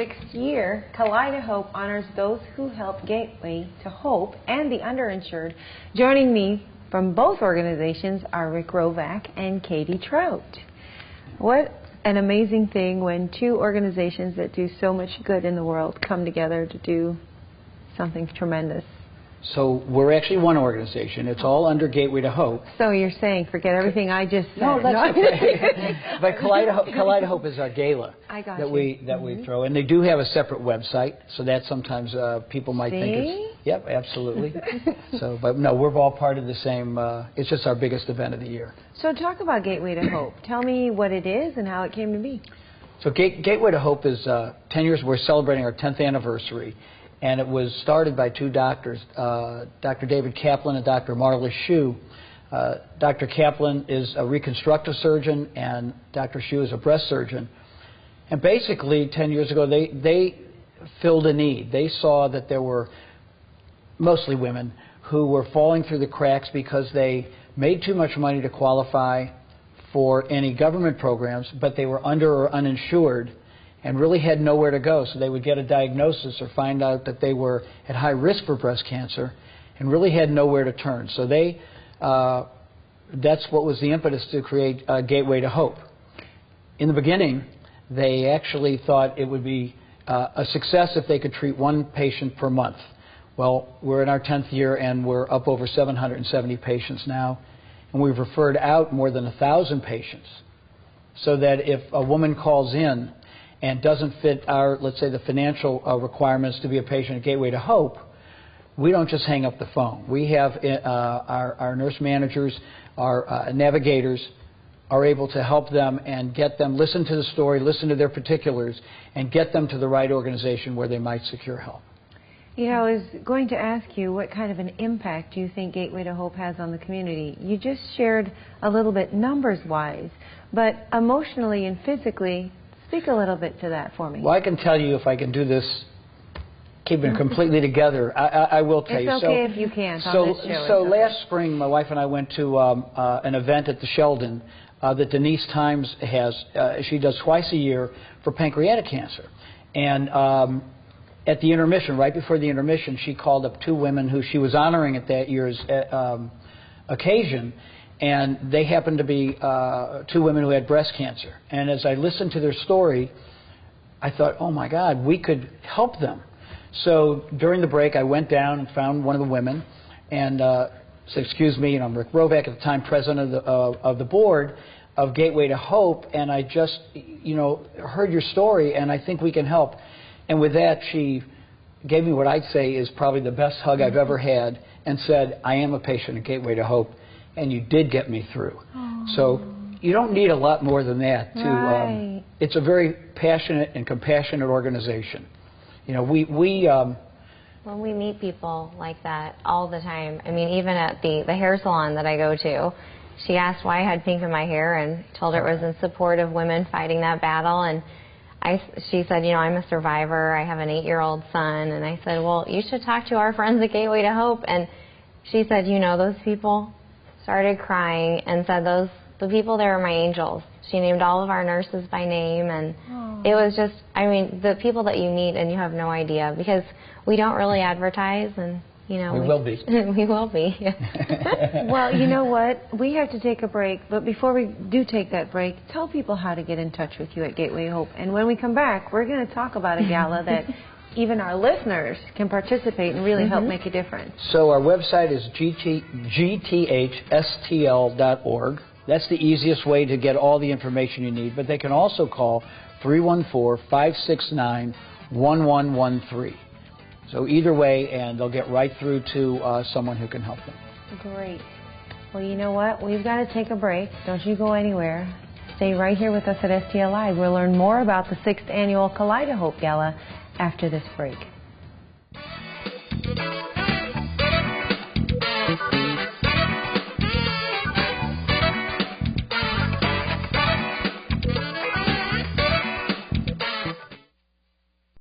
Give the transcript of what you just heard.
6th year, KaleidoHope honors those who help Gateway to Hope and the underinsured. Joining me from both organizations are Rovak and Trout. What an amazing thing when two organizations that do so much good in the world come together to do something tremendous. So we're actually one organization. It's all under Gateway to Hope. So you're saying, forget everything I just said. No, that's okay. But KaleidoHope is our gala that we throw, and they do have a separate website. So that sometimes people might think it's yep, absolutely. So, but no, we're all part of the same. It's just our biggest event of the year. So talk about Gateway to Hope. Tell me what it is and how it came to be. So Gateway to Hope is 10 years. We're celebrating our 10th anniversary. And it was started by two doctors, Dr. David Kaplan and Dr. Marla Hsu. Dr. Kaplan is a reconstructive surgeon, and Dr. Hsu is a breast surgeon. And basically, 10 years ago, they filled a need. They saw that there were mostly women who were falling through the cracks because they made too much money to qualify for any government programs, but they were under or uninsured and really had nowhere to go. So they would get a diagnosis or find out that they were at high risk for breast cancer and really had nowhere to turn. So that's what was the impetus to create Gateway to Hope. In the beginning, they actually thought it would be a success if they could treat one patient per month. Well, we're in our 10th year and we're up over 770 patients now, and we've referred out more than 1,000 patients. So that if a woman calls in and doesn't fit our, let's say, the financial requirements to be a patient at Gateway to Hope, we don't just hang up the phone. We have our nurse managers, our navigators are able to help them and get them, listen to the story, listen to their particulars, and get them to the right organization where they might secure help. You know, I was going to ask you what kind of an impact do you think Gateway to Hope has on the community? You just shared a little bit numbers-wise, but emotionally and physically, speak a little bit to that for me. Well, I can tell you if I can do this, keeping it completely together, I will tell you. It's okay if you can't so, on this show. So last spring, my wife and I went to an event at the Sheldon that Denise Times has. She does twice a year for pancreatic cancer. And at the intermission, right before the intermission, she called up two women who she was honoring at that year's occasion. And they happened to be two women who had breast cancer. And as I listened to their story, I thought, oh my God, we could help them. So during the break, I went down and found one of the women and said, excuse me, I'm Rick Rovak, at the time president of the board of Gateway to Hope, and I just, heard your story, and I think we can help. And with that, she gave me what I'd say is probably the best hug I've ever had and said, I am a patient at Gateway to Hope, and you did get me through. Aww. So you don't need a lot more than that. It's a very passionate and compassionate organization. When we meet people like that all the time, I mean, even at the hair salon that I go to, she asked why I had pink in my hair and told her it was in support of women fighting that battle. And she said, I'm a survivor. I have an 8-year-old son. And I said, well, you should talk to our friends at Gateway to Hope. And she said, those people, started crying and said the people there are my angels. She named all of our nurses by name, and it was just, the people that you meet and you have no idea, because we don't really advertise, and we will be. We will be. Well, you know what? We have to take a break, but before we do take that break, tell people how to get in touch with you at Gateway Hope. And when we come back, we're going to talk about a gala that even our listeners can participate and really help make a difference. So our website is gthstl.org. That's the easiest way to get all the information you need. But they can also call 314-569-1113. So either way, and they'll get right through to someone who can help them. Great. Well, you know what? We've got to take a break. Don't you go anywhere. Stay right here with us at STL Live. We'll learn more about the 6th Annual KaleidoHope Gala after this break.